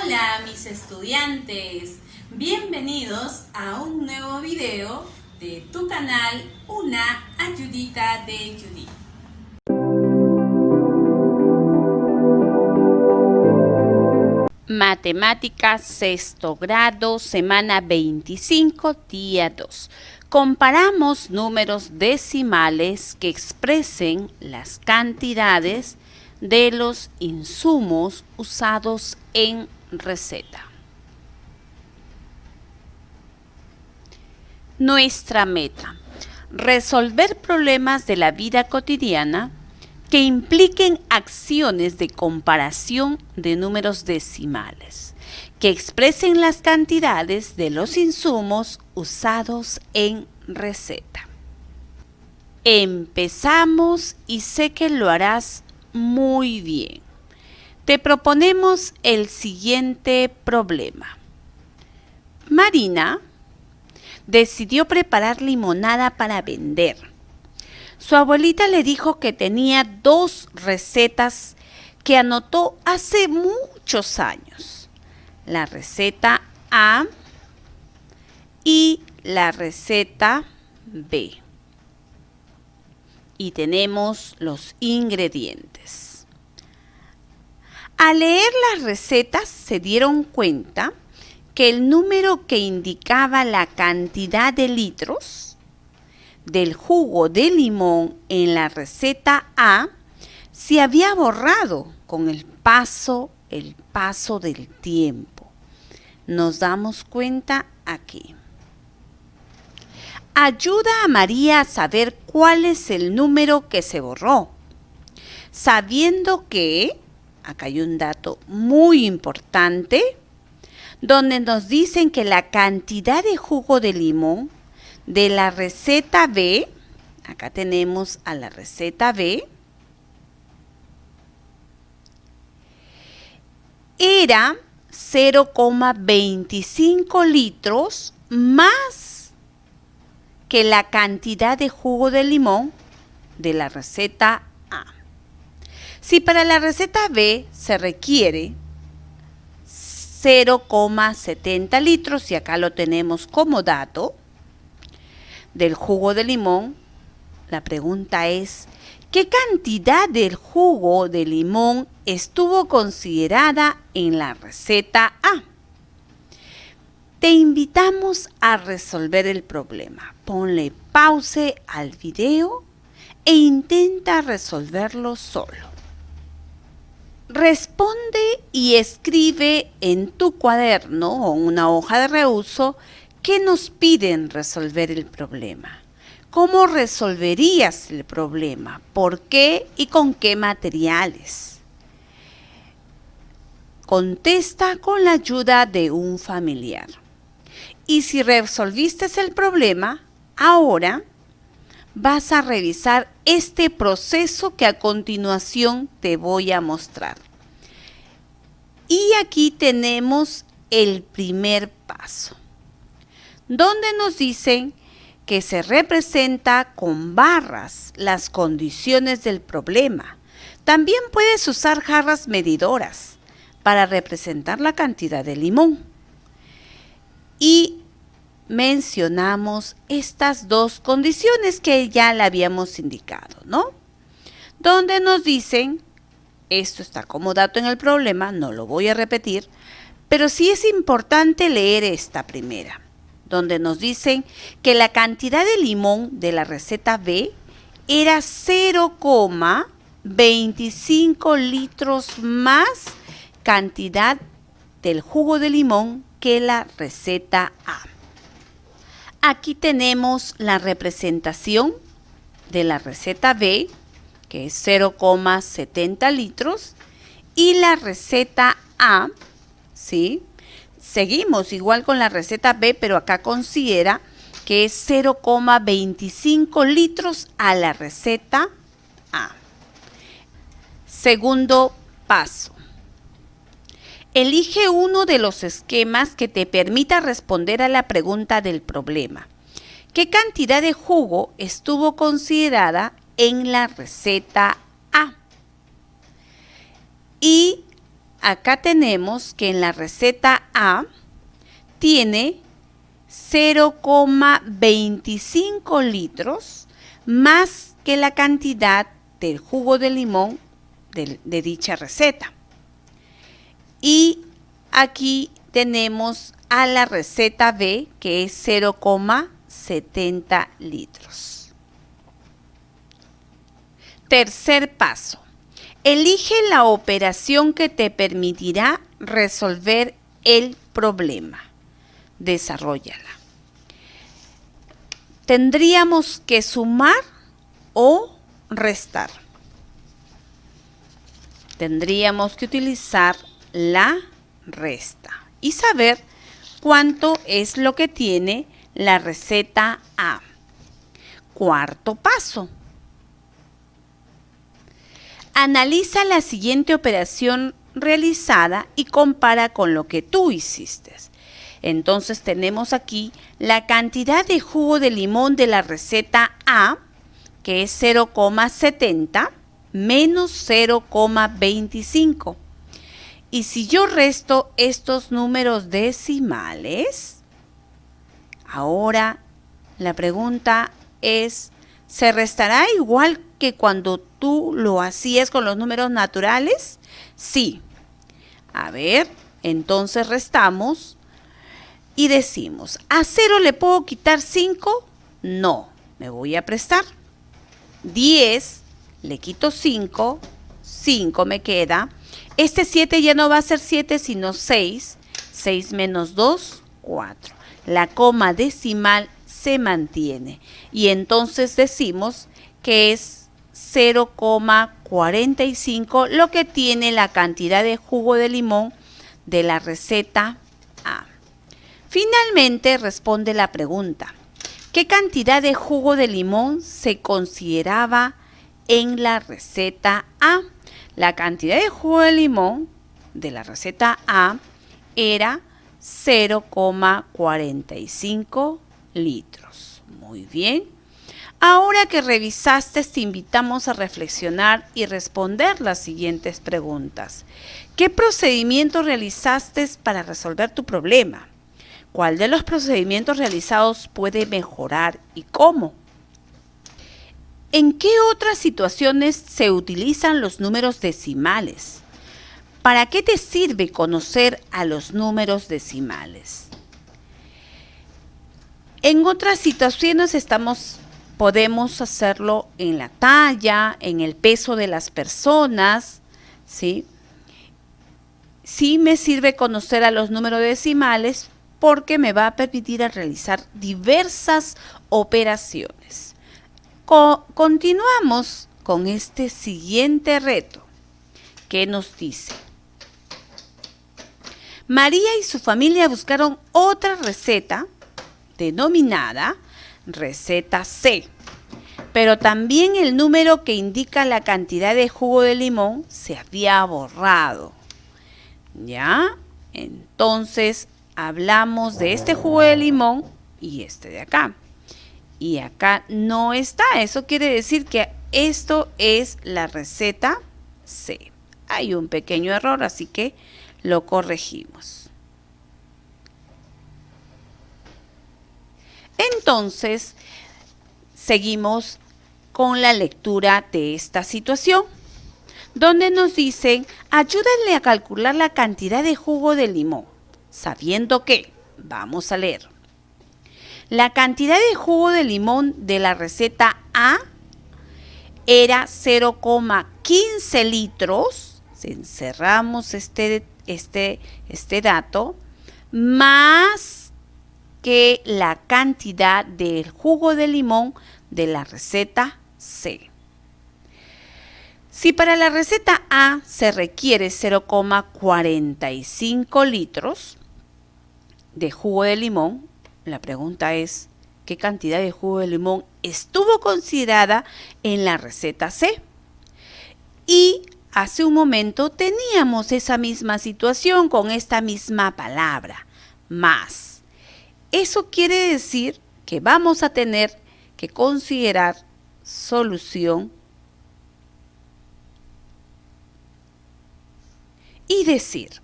Hola mis estudiantes, bienvenidos a un nuevo video de tu canal Una Ayudita de Judy. Matemáticas, sexto grado, semana 25, día 2. Comparamos números decimales que expresen las cantidades de los insumos usados en receta. Nuestra meta: resolver problemas de la vida cotidiana que impliquen acciones de comparación de números decimales, que expresen las cantidades de los insumos usados en receta. Empezamos y sé que lo harás muy bien. Te proponemos el siguiente problema. Marina decidió preparar limonada para vender. Su abuelita le dijo que tenía 2 recetas que anotó hace muchos años. La receta A y la receta B. Y tenemos los ingredientes. Al leer las recetas se dieron cuenta que el número que indicaba la cantidad de litros del jugo de limón en la receta A se había borrado con el paso del tiempo. Nos damos cuenta aquí. Ayuda a María a saber cuál es el número que se borró, sabiendo que, acá hay un dato muy importante, donde nos dicen que la cantidad de jugo de limón de la receta B, acá tenemos a la receta B, era 0,25 litros más que la cantidad de jugo de limón de la receta A. Si para la receta B se requiere 0,70 litros, y acá lo tenemos como dato, del jugo de limón, la pregunta es, ¿qué cantidad del jugo de limón estuvo considerada en la receta A? Te invitamos a resolver el problema. Ponle pause al video e intenta resolverlo solo. Responde y escribe en tu cuaderno o una hoja de reuso ¿qué nos piden resolver el problema? ¿Cómo resolverías el problema? ¿Por qué y con qué materiales? Contesta con la ayuda de un familiar. Y si resolviste el problema, ahora vas a revisar este proceso que a continuación te voy a mostrar. Y aquí tenemos el primer paso, donde nos dicen que se representa con barras las condiciones del problema. También puedes usar jarras medidoras para representar la cantidad de limón. Y mencionamos estas 2 condiciones que ya le habíamos indicado, ¿no? Donde nos dicen, esto está como dato en el problema, no lo voy a repetir, pero sí es importante leer esta primera, donde nos dicen que la cantidad de limón de la receta B era 0,25 litros más cantidad del jugo de limón que la receta A. Aquí tenemos la representación de la receta B, que es 0,70 litros, y la receta A, ¿sí? Seguimos igual con la receta B, pero acá considera que es 0,25 litros a la receta A. Segundo paso. Elige uno de los esquemas que te permita responder a la pregunta del problema. ¿Qué cantidad de jugo estuvo considerada en la receta A? Y acá tenemos que en la receta A tiene 0,25 litros más que la cantidad del jugo de limón de dicha receta. Y aquí tenemos a la receta B, que es 0,70 litros. Tercer paso. Elige la operación que te permitirá resolver el problema. Desarróllala. Tendríamos que sumar o restar. Tendríamos que utilizar la resta y saber cuánto es lo que tiene la receta A. Cuarto paso. Analiza la siguiente operación realizada y compara con lo que tú hiciste. Entonces tenemos aquí la cantidad de jugo de limón de la receta A, que es 0,70 menos 0,25. Y si yo resto estos números decimales, ahora la pregunta es, ¿se restará igual que cuando tú lo hacías con los números naturales? Sí. A ver, entonces restamos y decimos, ¿a 0 le puedo quitar 5? No, me voy a prestar. 10, le quito 5, 5 me queda. Este 7 ya no va a ser 7, sino 6. 6 menos 2, 4. La coma decimal se mantiene. Y entonces decimos que es 0,45 lo que tiene la cantidad de jugo de limón de la receta A. Finalmente responde la pregunta, ¿qué cantidad de jugo de limón se consideraba en la receta A? La cantidad de jugo de limón de la receta A era 0,45 litros. Muy bien. Ahora que revisaste, te invitamos a reflexionar y responder las siguientes preguntas. ¿Qué procedimiento realizaste para resolver tu problema? ¿Cuál de los procedimientos realizados puede mejorar y cómo? ¿En qué otras situaciones se utilizan los números decimales? ¿Para qué te sirve conocer a los números decimales? En otras situaciones podemos hacerlo en la talla, en el peso de las personas, ¿sí? Sí me sirve conocer a los números decimales porque me va a permitir realizar diversas operaciones. Continuamos con este siguiente reto que nos dice: María y su familia buscaron otra receta denominada receta C, pero también el número que indica la cantidad de jugo de limón se había borrado. ¿Ya? Entonces hablamos de este jugo de limón y este de acá. Y acá no está. Eso quiere decir que esto es la receta C. Hay un pequeño error, así que lo corregimos. Entonces, seguimos con la lectura de esta situación, donde nos dicen, ayúdenle a calcular la cantidad de jugo de limón, sabiendo que, vamos a leer, la cantidad de jugo de limón de la receta A era 0,15 litros, encerramos este dato, más que la cantidad del jugo de limón de la receta C. Si para la receta A se requiere 0,45 litros de jugo de limón, la pregunta es, ¿qué cantidad de jugo de limón estuvo considerada en la receta C? Y hace un momento teníamos esa misma situación con esta misma palabra, más. Eso quiere decir que vamos a tener que considerar solución y decir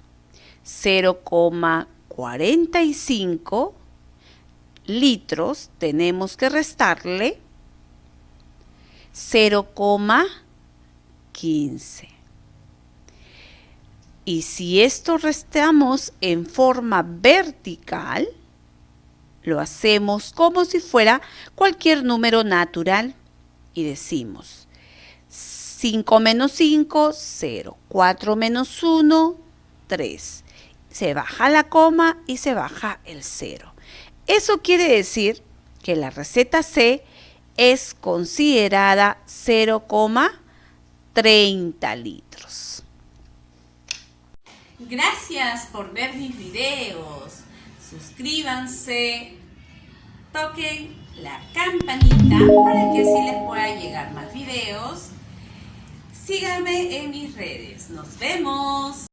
0,45 litros, tenemos que restarle 0,15. Y si esto restamos en forma vertical, lo hacemos como si fuera cualquier número natural y decimos 5 menos 5, 0. 4 menos 1, 3. Se baja la coma y se baja el 0. Eso quiere decir que la receta C es considerada 0,30 litros. Gracias por ver mis videos. Suscríbanse, toquen la campanita para que así les pueda llegar más videos. Síganme en mis redes. Nos vemos.